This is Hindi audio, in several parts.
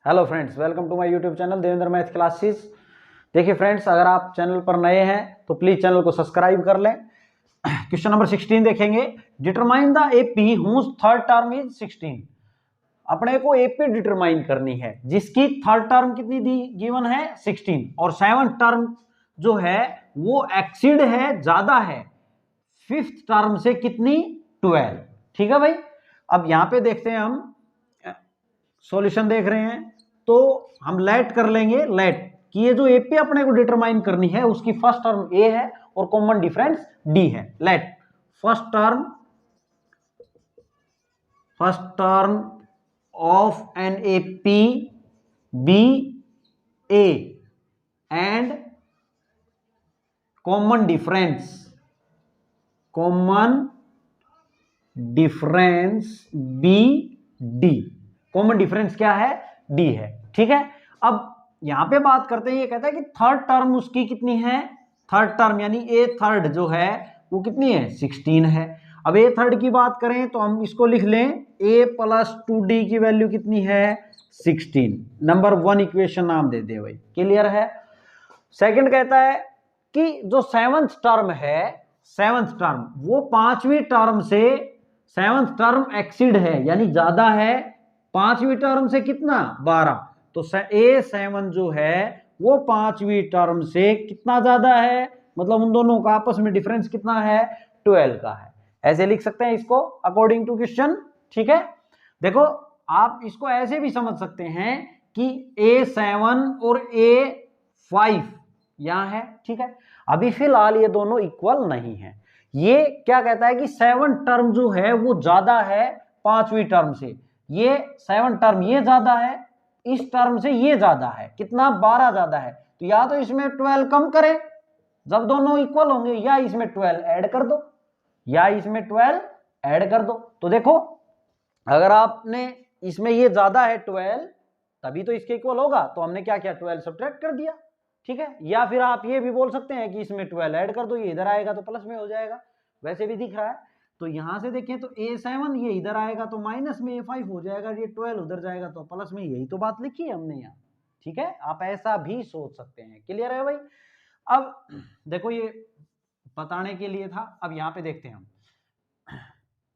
Hello friends, welcome to my YouTube channel Devendra math classes. देखिए फ्रेंड्स, अगर आप चैनल पर नए हैं तो प्लीज चैनल को सब्सक्राइब कर लें। क्वेश्चन नंबर 16 देखेंगे। Determine the AP whose third term is 16। अपने को एपी डिटरमाइन करनी है जिसकी थर्ड टर्म कितनी दी गिवन है 16 और सेवंथ टर्म जो है वो एक्सीड है, ज्यादा है फिफ्थ टर्म से कितनी 12। ठीक है भाई। अब यहां पे देखते हैं, हम सॉल्यूशन देख रहे हैं तो हम लेट कर लेंगे। लेट कि ये जो एपी अपने को डिटरमाइन करनी है उसकी फर्स्ट टर्म ए है और कॉमन डिफरेंस डी है। Let first term of an AP be A and common difference be D. Common difference क्या है? डी है। ठीक है। अब यहां पे बात करते हैं, ये कहता है कि थर्ड टर्म उसकी कितनी है। थर्ड टर्म यानी ए थर्ड जो है वो कितनी है 16 है। अब ए थर्ड की बात करें तो हम इसको लिख लें ए प्लस 2d की वैल्यू कितनी है 16। नंबर 1 इक्वेशन नाम दे दे भाई। क्लियर है। सेकंड कहता है कि जो सेवंथ टर्म है, सेवंथ टर्म वो पांचवी टर्म से सेवंथ टर्म एक्सीड है यानी ज्यादा है पांचवी टर्म से कितना 12। तो A7 जो है वो पांचवी टर्म से कितना ज्यादा है, मतलब उन दोनों का आपस में डिफरेंस कितना है 12 का है। ऐसे लिख सकते हैं इसको अकॉर्डिंग टू क्वेश्चन। ठीक है। देखो आप इसको ऐसे भी समझ सकते हैं कि A7 और A5 यहां है। ठीक है। अभी फिलहाल ये दोनों इक्वल नहीं है। ये क्या कहता है कि सेवन टर्म जो है वो ज्यादा है पांचवी टर्म से। ये सेवन टर्म ये ज्यादा है, इस टर्म से ये ज्यादा है कितना 12 ज्यादा है। तो या तो इसमें 12 कम करें जब दोनों इक्वल होंगे, या इसमें 12 ऐड कर दो, या इसमें 12 ऐड कर दो। तो देखो अगर आपने इसमें ये ज्यादा है 12 तभी तो इसके इक्वल होगा, तो हमने क्या किया 12 सब्ट्रैक्ट कर दिया। ठीक है। या फिर आप ये भी बोल सकते हैं कि इसमें 12 ऐड कर दो, ये इधर आएगा तो प्लस में हो जाएगा, वैसे भी दिख रहा है। तो यहां से देखें तो A7 ये इधर आएगा तो माइनस में A5 हो जाएगा, ये 12 उधर जाएगा तो प्लस में। यही तो बात लिखी है हमने यहाँ। ठीक है। आप ऐसा भी सोच सकते हैं। क्लियर है भाई। अब देखो ये बताने के लिए था। अब यहाँ पे देखते हैं हम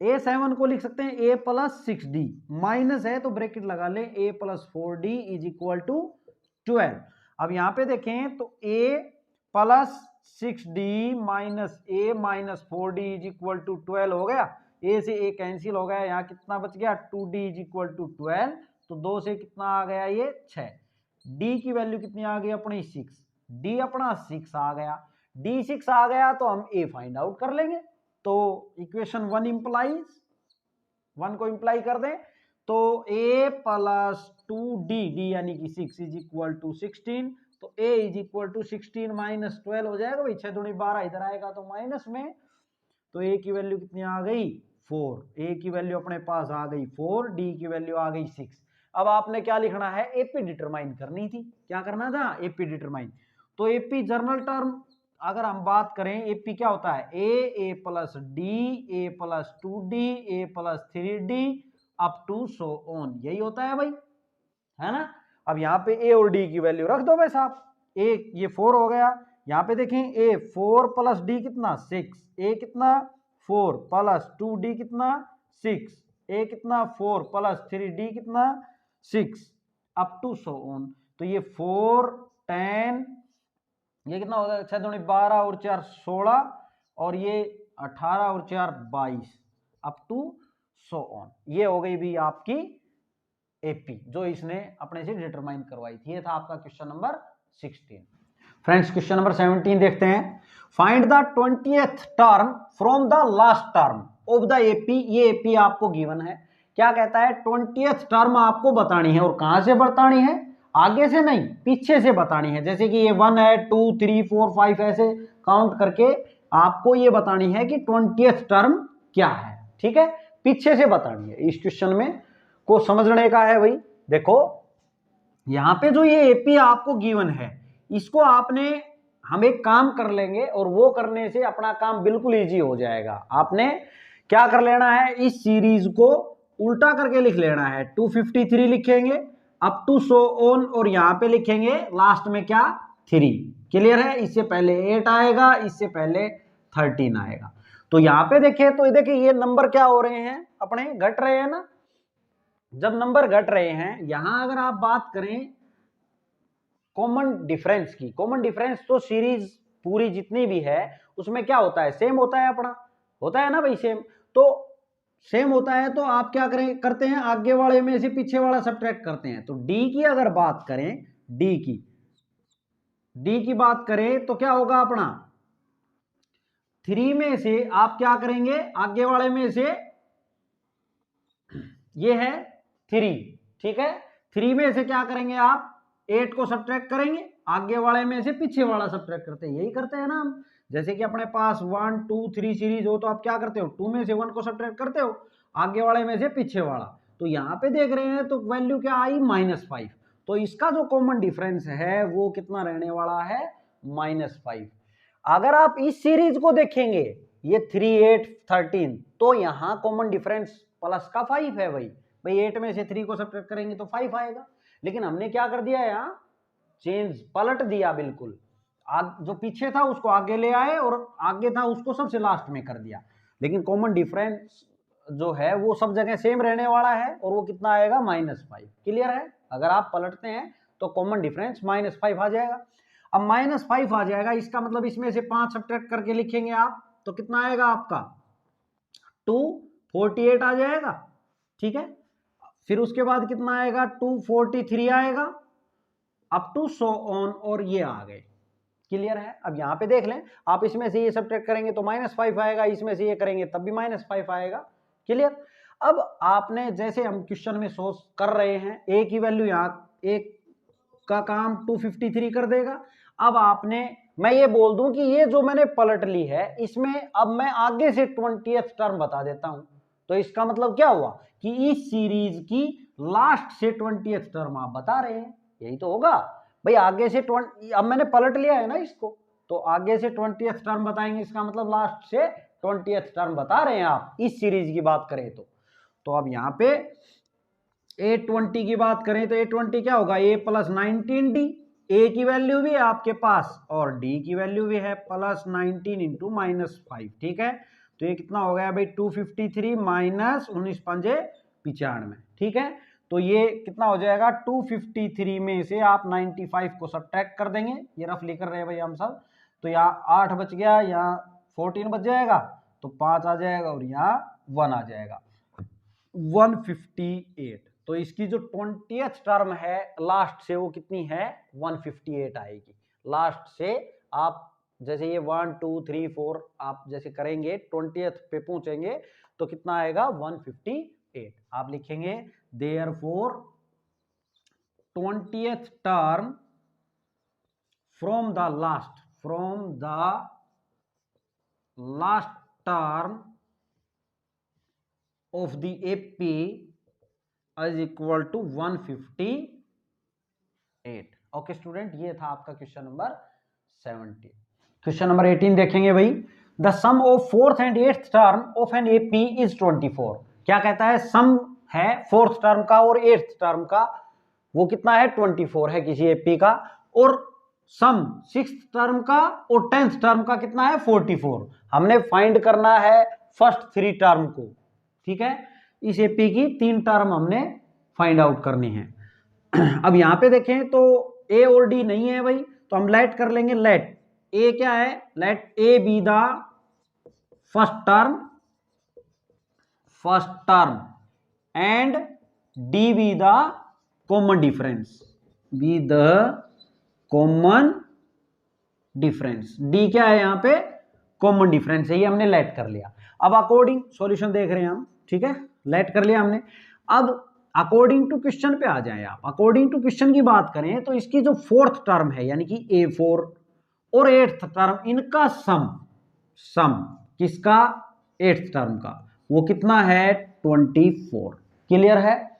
A7 को लिख सकते हैं A प्लस 6d, माइनस है तो ब्रैकेट लगा ले A plus 4d is equal to 12। अब यहां पे देखें तो A plus 6d minus A minus 4d is equal to 12 हो गया। A से A कैंसिल हो गया, यहाँ कितना बच गया 2d इज इक्वल टू 12। तो 2 से कितना आ गया ये 6। D की वैल्यू कितनी आ गई अपनी 6। D अपना 6 आ गया। D 6 आ गया तो हम A फाइंड आउट कर लेंगे। तो इक्वेशन 1 इंप्लाइज 1 को इंप्लाई कर दें तो A प्लस 2d d यानी कि 6 इज इक्वल टू 16। तो A is equal to 16 minus 12 हो जाएगा भाई। 6 दूनी 12 इधर आएगा तो माइनस में। तो A की वैल्यू कितनी आ गई 4। A की वैल्यू अपने पास आ गई 4, D की वैल्यू आ गई 6। अब आपने क्या लिखना है AP डिटरमाइन करनी थी। क्या करना था AP डिटरमाइन। तो AP जर्नल टर्म अगर हम बात करें AP क्या होता है A plus D A plus 2d A plus 3d up to so on, यही होता है भाई, है ना। अब यहाँ पे A और D की वैल्यू रख दो भाई साहब। A ये 4 हो गया। यहाँ पे देखें A 4 प्लस D कितना 6, A कितना 4 प्लस 2D कितना 6, A कितना 4 प्लस 3D कितना 6 अप टू सो ऑन। तो ये 4 10 ये कितना होगा 6 दूनी 12 और 4 16 और ये 18 और 4 22 अप टू सो ऑन। ये हो गई भी आपकी एपी जो इसने अपने से डिटरमाइन करवाई थी। ये था आपका question number 16। Friends question number 17 देखते हैं। Find the 20th term from the last term of the AP. ये एपी आपको गिवन है। क्या कहता है 20th टर्म आपको बतानी है, और कहां से बतानी है आगे से नहीं पीछे से बतानी है। जैसे कि ये 1 है 2 3 4 5 ऐसे काउंट करके आपको ये बतानी है कि 20th टर्म क्या है। ठीक है। पीछे से बतानी है। इस क्वेश्चन में को समझने का है भाई। देखो यहां पे जो ये एपी आपको गिवन है इसको आपने हम एक काम कर लेंगे और वो करने से अपना काम बिल्कुल इजी हो जाएगा। आपने क्या कर लेना है इस सीरीज को उल्टा करके लिख लेना है। 253 लिखेंगे अप टू सो ऑन, और यहां पे लिखेंगे लास्ट में क्या 3। क्लियर है? इससे पहले 8 आएगा, इससे पहले 13 आएगा। तो यहां पे देखिए, तो देखिए ये नंबर क्या हो रहे हैं अपने, घट रहे हैं ना। जब नंबर घट रहे हैं, यहां अगर आप बात करें कॉमन डिफरेंस की, कॉमन डिफरेंस तो सीरीज पूरी जितनी भी है उसमें क्या होता है, सेम होता है अपना, होता है ना भाई सेम। तो सेम होता है तो आप क्या करें करते हैं, आगे वाले में से पीछे वाला सब्ट्रैक्ट करते हैं। तो डी की अगर बात करें, डी की बात करें तो क्या होगा अपना, 3 में से आप क्या करेंगे, आगे वाले में से ये है 3, ठीक है, 3 में से क्या करेंगे आप 8 को सब्ट्रैक्ट करेंगे, आगे वाले में से पीछे वाला सब्ट्रैक्ट करते हैं, यही करते हैं ना हम। जैसे कि अपने पास 1 2 3 सीरीज हो तो आप क्या करते हो, 2 में से 1 को सब्ट्रैक्ट करते हो, आगे वाले में से पीछे वाला। तो यहाँ पे देख रहे हैं तो वैल्यू क्या आई -5। तो इसका जो कॉमन डिफरेंस है वो कितना रहने वाला है, -5। अगर आप इस सीरीज को देखेंगे, ये 3 8 13, तो यहाँ कॉमन डिफरेंस प्लस का 5 है भाई 8 में से 3 को सब्ट्रैक्ट करेंगे तो 5 आएगा। लेकिन हमने क्या कर दिया यहाँ, चेंज पलट दिया बिल्कुल, जो पीछे था उसको आगे ले आए और आगे था उसको सबसे लास्ट में कर दिया। लेकिन कॉमन डिफरेंस जो है वो सब जगह सेम रहने वाला है, और वो कितना आएगा, -5। क्लियर है? अगर आप पलटते हैं तो कॉमन डिफरेंस -5 आ जाएगा। अब -5 आ जाएगा, इसका मतलब इसमें से 5 सब्ट्रैक्ट करके लिखेंगे आप तो कितना आएगा आपका 248 आ जाएगा, ठीक है। फिर उसके बाद कितना आएगा 243 आएगा, अप टू सो ऑन, और ये आ गए। क्लियर है? अब यहां पे देख लें, आप इसमें से ये सब्ट्रैक्ट करेंगे तो -5 आएगा, इसमें से ये करेंगे तब भी -5 आएगा। क्लियर? अब आपने जैसे हम क्वेश्चन में सोच कर रहे हैं, ए की वैल्यू यहाँ एक का काम 253 कर देगा। अब आपने, मैं ये बोल दूं कि ये जो मैंने पलट ली है इसमें अब मैं आगे से 20th टर्म बता देता हूं। तो इसका मतलब क्या हुआ कि इस सीरीज की लास्ट से 20th टर्म आप बता रहे हैं, यही तो होगा भाई। आगे से 20, अब मैंने पलट लिया है ना इसको, तो आगे से 20th टर्म बताएंगे, इसका मतलब लास्ट से 20th टर्म बता रहे हैं आप इस सीरीज की बात करें तो अब यहाँ पे A20 की बात करें तो A20 क्या होगा, A + 19D। A की वैल्यू भी है आपके पास और D की वैल्यू भी है, +19 × -5, ठीक है। तो ये कितना हो गया भाई 253 - 19 पंजे 95, ठीक है। तो ये कितना हो जाएगा 253 में से आप 95 को सब्ट्रैक्ट कर देंगे, ये रफली कर रहे हैं भाई हम सब। तो यहाँ 8 बच गया, यहाँ 14 बच जाएगा, तो 5 आ जाएगा और यहाँ 1 आ जाएगा, 158। तो इसकी जो 20th टर्म है लास्ट से वो कितनी है 158 आएगी। लास्ट से आप जैसे ये 1 2 3 4 आप जैसे करेंगे 20th पे पूछेंगे तो कितना आएगा 158। आप लिखेंगे therefore 20th term from the last term of the AP is equal to 158। Okay student, ये था आपका क्वेश्चन नंबर 17। क्वेश्चन नंबर 18 देखेंगे भाई, the sum of 4th and 8th term of an AP is 24। क्या कहता है, सम है 4th टर्म का और 8th टर्म का, वो कितना है 24 है किसी AP का, और सम 6th टर्म का और 10th टर्म का कितना है 44। हमने फाइंड करना है फर्स्ट 3 टर्म को, ठीक है। इस एपी की 3 टर्म हमने फाइंड आउट करनी है। अब यहां पे देखें तो ए और डी नहीं है भाई, तो हम लेट कर लेंगे, लेट ए क्या है, let A be the first term and D be the common difference, D क्या है यहाँ पे कॉमन डिफरेंस है, ये हमने लेट कर लिया। अब अकॉर्डिंग सॉल्यूशन देख रहे हैं हम, ठीक है, लेट कर लिया हमने। अब अकॉर्डिंग टू क्वेश्चन पे आ जाए आप। अकॉर्डिंग टू क्वेश्चन की बात करें तो इसकी जो 4th टर्म है यानी कि A4 और 8th टर्म, इनका सम किसका 8th टर्म का, वो कितना है 24। क्लियर है?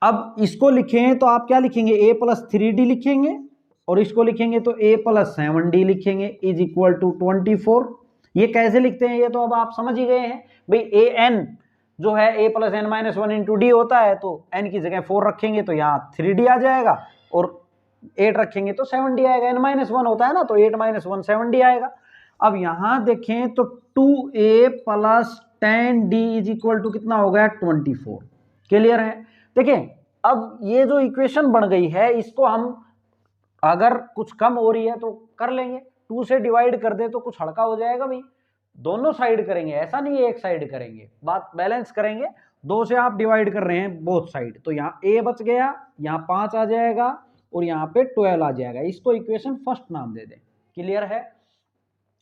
अब इसको लिखें तो आप क्या लिखेंगे, A + 3D लिखेंगे, और इसको लिखेंगे तो A + 7D लिखेंगे इज इक्वल टू 24। ये कैसे लिखते हैं ये तो अब आप समझ ही गए हैं भाई, AN जो है a plus N minus one into D होता है, तो n की जगह 4 रखेंगे तो यहाँ 3d आ जाएगा, और 8 रखेंगे तो 7d आएगा। n माइनस वन होता है ना, तो 8 माइनस 1 7d आएगा। अब यहां देखें तो 2a plus 10d is equal to कितना हो गया 24। क्लियर है। देखिए अब ये जो इक्वेशन बन गई है, इसको हम अगर कुछ कम हो रही है तो कर लेंगे, 2 से डिवाइड कर दे तो कुछ हल्का हो जाएगा भाई। दोनों साइड करेंगे, ऐसा नहीं है एक साइड करेंगे, बात बैलेंस करेंगे। 2 से आप डिवाइड कर रहे हैं बोथ साइड, तो यहाँ a बच गया, यहाँ 5 आ जाएगा और यहाँ पे 12 आ जाएगा। इसको इक्वेशन फर्स्ट नाम दे दें। क्लियर है।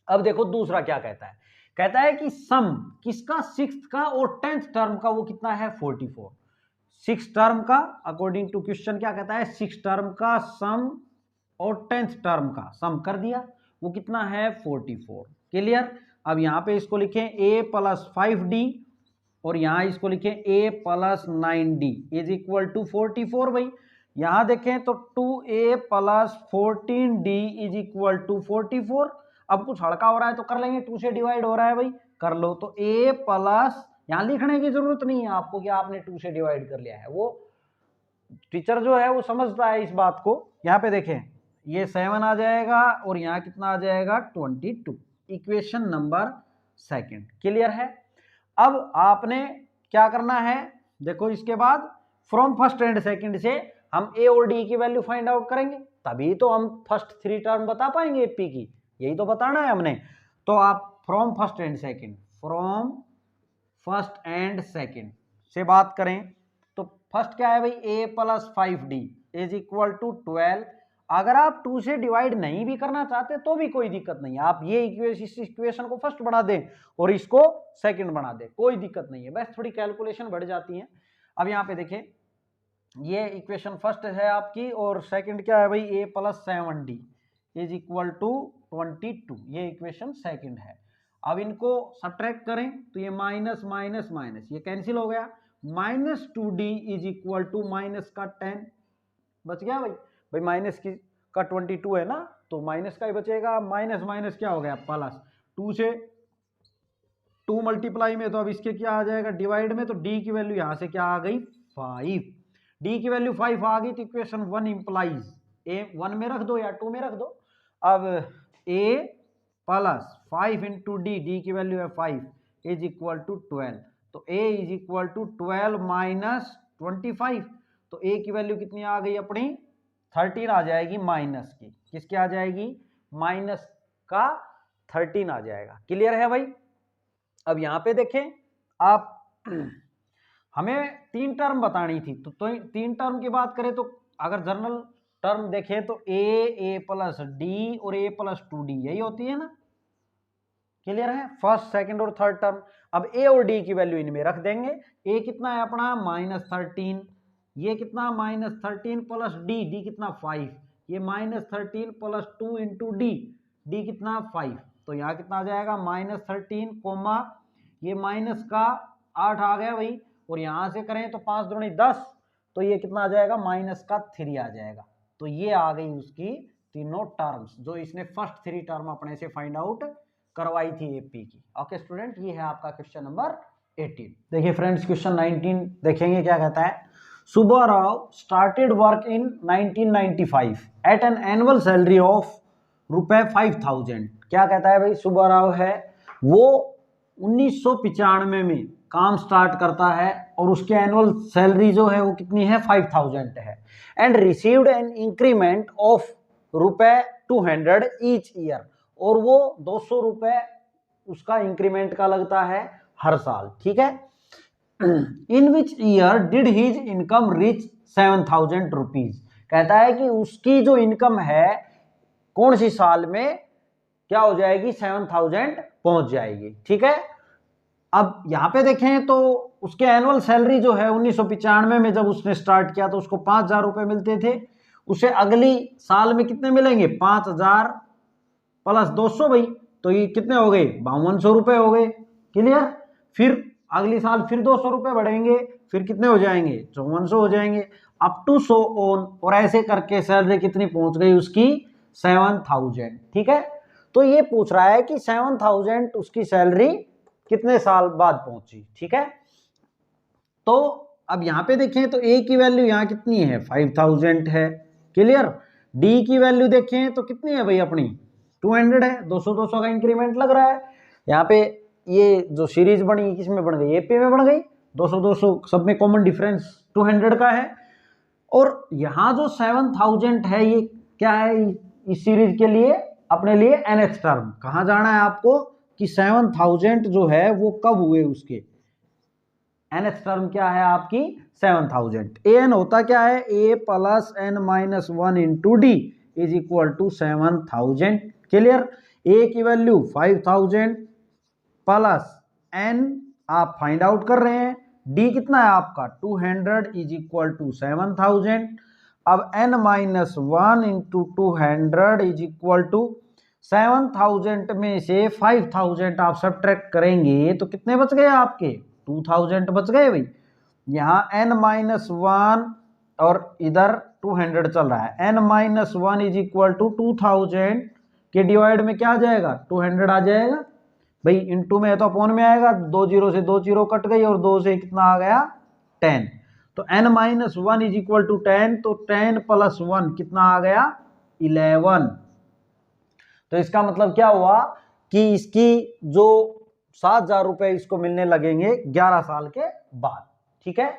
अब देखो दूसरा क्या कहता है, कहता है कि सम किसका, सिक्स्थ का और 10th टर्म का, वो कितना है 44। सिक्स टर्म का अकॉर्डिंग टू क्वेश्चन क्या कहता है, सिक्स टर्म का सम और 10th टर्म का सम कर दिया, वो कितना है 44। क्लियर। अब यहाँ पे इसको लिखें a प्लस 5d और यहाँ इसको लिखें a plus 9d is equal to 44। भाई यहाँ देखें तो 2a plus 14d is equal to 44। अब कुछ हल्का हो रहा है तो कर लेंगे, 2 से डिवाइड हो रहा है भाई, कर लो। तो a प्लस, यहाँ लिखने की जरूरत नहीं है आपको कि आपने 2 से डिवाइड कर लिया है, वो टीचर जो है वो समझता है इस बात को। यहाँ पे देखें ये 7 आ जाएगा और यहाँ कितना आ जाएगा 22। Equation number second. क्लियर है। अब आपने क्या करना है, देखो इसके बाद फ्रॉम फर्स्ट एंड सेकंड से हम a और d की वैल्यू फाइंड आउट करेंगे, तभी तो हम फर्स्ट 3 टर्म बता पाएंगे p की, यही तो बताना है हमने। तो आप from first and second, from first and second से बात करें तो फर्स्ट क्या है भाई, a plus 5d is equal to 12। अगर आप 2 से डिवाइड नहीं भी करना चाहते तो भी कोई दिक्कत नहीं है, आप ये इस इक्वेशन को फर्स्ट बना दें और इसको सेकंड बना दें, कोई दिक्कत नहीं है, बस थोड़ी कैलकुलेशन बढ़ जाती है। अब यहाँ पे देखें ये इक्वेशन फर्स्ट है आपकी, और सेकंड क्या है भाई, a plus 7d is equal to 22, ये इक्वेशन सेकंड है। अब इनको सब्ट्रैक्ट करें तो ये माइनस माइनस माइनस ये कैंसिल हो गया, minus 2d is equal to minus का 10 बच गया भाई माइनस की का 22 है ना, तो माइनस का ही बचेगा, माइनस माइनस क्या हो गया प्लस, 2 से 2 मल्टीप्लाई में, तो अब इसके क्या आ जाएगा डिवाइड में, तो d की वैल्यू यहाँ से क्या आ गई 5, d की वैल्यू 5 आ गई, तो इक्वेशन 1 इंप्लाइज a 1 में रख दो या 2 में रख दो। अब a plus 5 into D, D की वैल्यू है 5 इज इक्वल टू 12, तो a is equal to 12 minus 25, तो a की वैल्यू कितनी आ गई अपनी 13 आ जाएगी, माइनस की किसकी आ जाएगी, माइनस का 13 आ जाएगा। क्लियर है भाई। अब यहाँ पे देखें आप हमें 3 टर्म बतानी थी, तो 3 टर्म की बात करें तो अगर जनरल टर्म देखें तो a प्लस डी और a प्लस 2d यही होती है ना। क्लियर है, फर्स्ट सेकंड और थर्ड टर्म। अब a और d की वैल्यू इनमें रख देंगे, a कितना है अपना माइनस 13, ये कितना माइनस 13 प्लस डी कितना 5, ये माइनस 13 प्लस 2 इंटू डी कितना 5, तो यहाँ कितना आ जाएगा माइनस 13 कोमा ये माइनस का 8 आ गया भाई, और यहाँ से करें तो 5 दूनी 10, तो ये कितना आ जाएगा माइनस का 3 आ जाएगा। तो ये आ गई उसकी तीनों टर्म्स जो इसने फर्स्ट 3 टर्म अपने से फाइंड आउट करवाई थी एपी की। ओके स्टूडेंट, ये है आपका क्वेश्चन नंबर 18। देखिए फ्रेंड्स क्वेश्चन 19 देखेंगे क्या कहता है। Subba Rao started work in 1995 at an annual salary of ₹5,000। क्या कहता है भाई, सुब्बा राव है वो 1995 में काम स्टार्ट करता है और उसके एनुअल सैलरी जो है वो कितनी है 5,000 है, and received an increment of ₹200 each year, और वो 200 रुपए उसका इंक्रीमेंट का लगता है हर साल। ठीक है, in which year did his income reach 7,000 rupees. कहता है कि उसकी जो इनकम है कौन सी साल में क्या हो जाएगी 7,000 पहुंच जाएगी। ठीक है, अब यहां पे देखें तो उसके एनुअल सैलरी जो है 1995 में जब उसने स्टार्ट किया तो उसको 5,000 रुपए मिलते थे, उसे अगली साल में कितने मिलेंगे 5,000 प्लस 200 भाई, तो ये कितने हो गए 5200 रुपए हो गए। क्लियर, फिर अगली साल फिर 200 रुपए बढ़ेंगे, फिर कितने हो जाएंगे 5400 हो जाएंगे, अप टू सो ऑन, और ऐसे करके सैलरी कितनी पहुंच गई उसकी 7,000। ठीक है, तो ये पूछ रहा है कि 7,000 उसकी सैलरी कितने साल बाद पहुंची। ठीक है, तो अब यहाँ पे देखें तो ए की वैल्यू यहाँ कितनी है 5000 है, क्लियर। डी की वैल्यू देखें तो कितनी है भाई अपनी 200 है, 200 200 का इंक्रीमेंट लग रहा है। यहाँ पे ये जो सीरीज बनी किसमें बन गई, एपी में बन गई, 200 200 सब में कॉमन डिफरेंस 200 का है। और यहाँ जो 7000 है ये क्या है इस सीरीज के लिए अपने लिए nth टर्म। कहाँ जाना है आपको कि 7000 जो है वो कब हुए उसके nth टर्म क्या है आपकी 7000। an होता क्या है a plus n minus 1 into D is equal to 7000, clear. a की वैल्यू 5000 प्लस n आप फाइंड आउट कर रहे हैं, d कितना है आपका 200 इज इक्वल टू 7000। अब n minus 1 into 200 is equal to 7000 में से 5000 आप सब्ट्रैक्ट करेंगे तो कितने बच गए आपके 2000 बच गए भाई। यहाँ n माइनस 1 और इधर 200 चल रहा है, n minus 1 is equal to 2000 के डिवाइड में क्या आ जाएगा 200 आ जाएगा भाई, इनटू में है तो अपॉन में आएगा, 2 जीरो से 2 जीरो कट गई और 2 से कितना आ गया 10। तो n minus 1 is equal to 10, तो 10 प्लस 1 कितना आ गया 11। तो इसका मतलब क्या हुआ कि इसकी जो 7000 रुपए इसको मिलने लगेंगे 11 साल के बाद, ठीक है।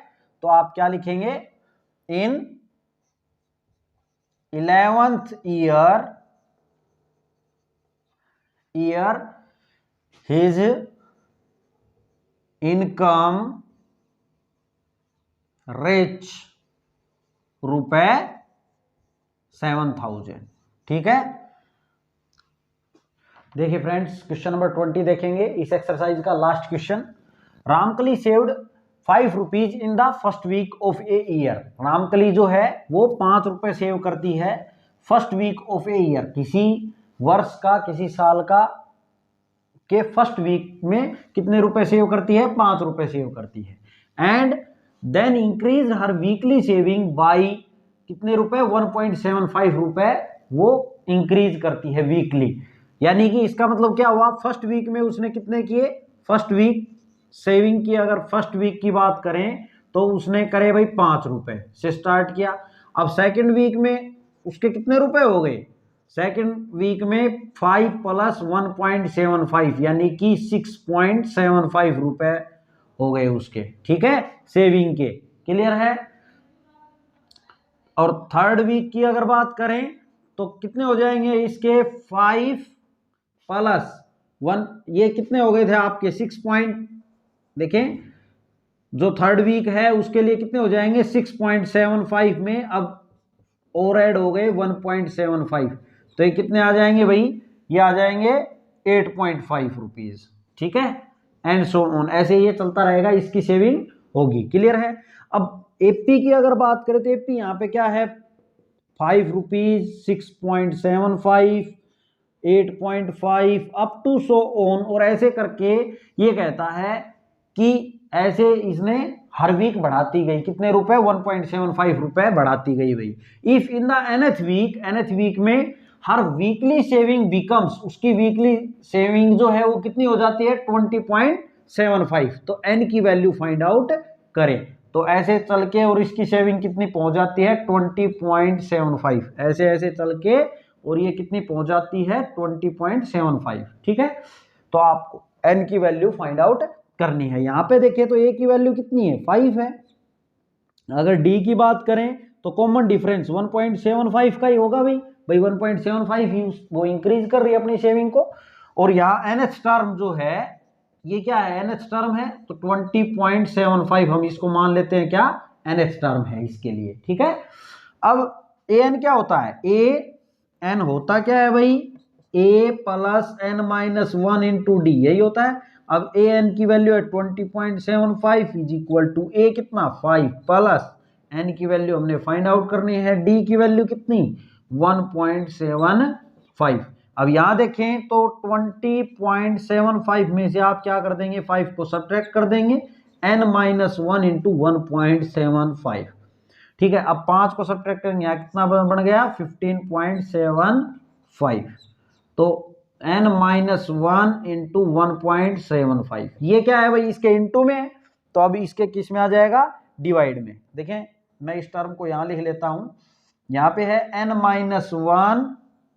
तो आप क्या लिखेंगे इन 11th year his income rich रुपए 7000, ठीक है। देखिए फ्रेंड्स क्वेश्चन नंबर 20 देखेंगे इस एक्सरसाइज का last question. Ramkali saved 5 rupees in the first week of a year. Ramkali जो है वो 5 रुपए सेव करती है first week of a year, किसी वर्ष का किसी साल का के फर्स्ट वीक में कितने रुपए सेव करती है 5 रुपए सेव करती है। एंड देन इंक्रीज हर वीकली सेविंग बाई कितने रुपए 1.75 रुपए वो इंक्रीज करती है वीकली। यानी कि इसका मतलब क्या हुआ फर्स्ट वीक में उसने कितने किए, फर्स्ट वीक सेविंग की अगर फर्स्ट वीक की बात करें तो उसने करे भाई 5 रुपए से स्टार्ट किया। अब सेकंड वीक में उसके कितने रुपए हो गए, सेकंड वीक में 5 प्लस 1.75 यानी कि 6.75 रुपए हो गए उसके, ठीक है सेविंग के, क्लियर है। और थर्ड वीक की अगर बात करें तो कितने हो जाएंगे इसके 5 प्लस 1, ये कितने हो गए थे आपके 6 पॉइंट, देखें जो थर्ड वीक है उसके लिए कितने हो जाएंगे 6.75 में अब और ऐड हो गए 1.75, तो ये कितने आ जाएंगे भाई, ये आ जाएंगे 8.5 रुपीज, ठीक है। एंड सो ऑन, ऐसे ये चलता रहेगा, इसकी सेविंग होगी, क्लियर है। अब एपी की अगर बात करें तो एपी यहाँ पे क्या है 5 rupees 6.75 8.5 up to so on, और ऐसे करके ये कहता है कि ऐसे इसने हर वीक बढ़ाती गई कितने रुपए 1.75 रुपए बढ़ाती गई भाई। If in the nth week में हर वीकली सेविंग बिकम्स, उसकी वीकली सेविंग जो है वो कितनी हो जाती है 20.75, तो n की वैल्यू फाइंड आउट करें। तो ऐसे चल के और इसकी सेविंग कितनी पहुंच जाती है 20.75, ऐसे ऐसे चल के और ये कितनी पहुंच जाती है 20.75, ठीक है। तो आपको n की वैल्यू फाइंड आउट करनी है। यहाँ पे देखें तो a की वैल्यू कितनी है 5 है। अगर d की बात करें तो कॉमन डिफरेंस 1.75 का ही होगा भाई 1.75 ही वो इंक्रीज कर रही है अपनी सेविंग को। और यहाँ nth टर्म जो है ये क्या है nth टर्म है तो 20.75 हम इसको मान लेते हैं क्या nth टर्म है इसके लिए, ठीक है। अब an क्या होता है, an होता क्या है भाई a plus n minus 1 into D, यही होता है। अब an की वैल्यू है 20.75 इज इक्वल टू a कितना 5 प्लस n की वैल्यू हमने फाइंड आउट करनी है, d की वैल्यू कितनी 1.75। अब यहाँ देखें तो 20.75 में से आप क्या कर देंगे 5 को सब्ट्रैक्ट कर देंगे, n माइनस 1 इंटू 1.75, ठीक है। अब 5 को सब्ट्रैक्ट करेंगे यहाँ कितना बन गया 15.75, तो n माइनस 1 इंटू 1.75 ये क्या है भाई इसके इंटू में, तो अब इसके किस में आ जाएगा, डिवाइड में। देखें मैं इस टर्म को यहाँ लिख लेता हूँ, यहाँ पे है n-1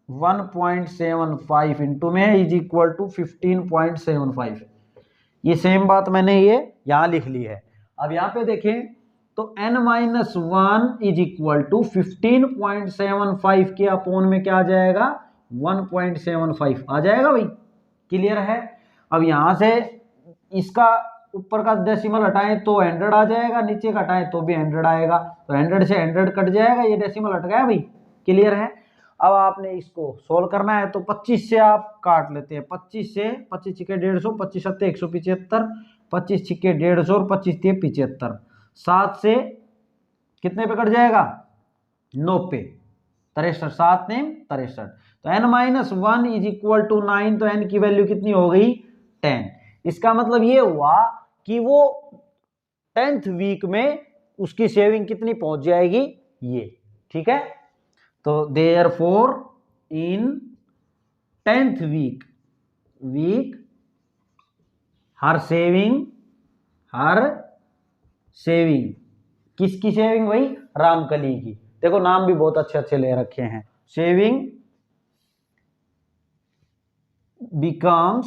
1.75 इंटू में इज इक्वल टू 15.75। ये सेम बात मैंने ये यहाँ लिख ली है। अब यहाँ पे देखें तो n-1 इज इक्वल टू 15.75 के अपोन में क्या आ जाएगा, 1.75 आ जाएगा भाई, क्लियर है। अब यहाँ से इसका ऊपर का डेसिमल हटाएं तो 100 आ जाएगा, नीचे का हटाएं तो भी 100 आएगा, तो 100 से 100 कट जाएगा, ये डेसिमल हट गया भाई, क्लियर है। अब आपने इसको सोल्व करना है तो 25 से आप काट लेते हैं, 25 से 25 छिके 150, 25 सत्ते 175, 25 छिके 150 और 25 तिये 75, 7 से कितने पे कट जाएगा, 9 पे, 63, 7 ने 63। तो n-1 इज इक्वल टू 9, तो n की वैल्यू कितनी हो गई, 10। इसका मतलब ये हुआ कि वो 10th वीक में उसकी सेविंग कितनी पहुंच जाएगी, ये, ठीक है। तो देयरफॉर इन 10th वीक हर सेविंग किसकी सेविंग भाई, रामकली की। देखो नाम भी बहुत अच्छे अच्छे ले रखे हैं। Saving becomes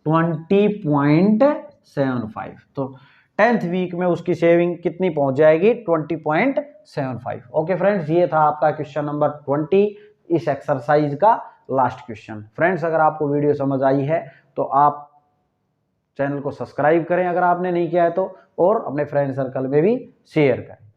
20.75। तो 10th वीक में उसकी सेविंग कितनी पहुंच जाएगी, 20.75। ओके फ्रेंड्स, ये था आपका क्वेश्चन नंबर 20 इस एक्सरसाइज का लास्ट क्वेश्चन। फ्रेंड्स अगर आपको वीडियो समझ आई है तो आप चैनल को सब्सक्राइब करें अगर आपने नहीं किया है तो, और अपने फ्रेंड सर्कल में भी शेयर करें।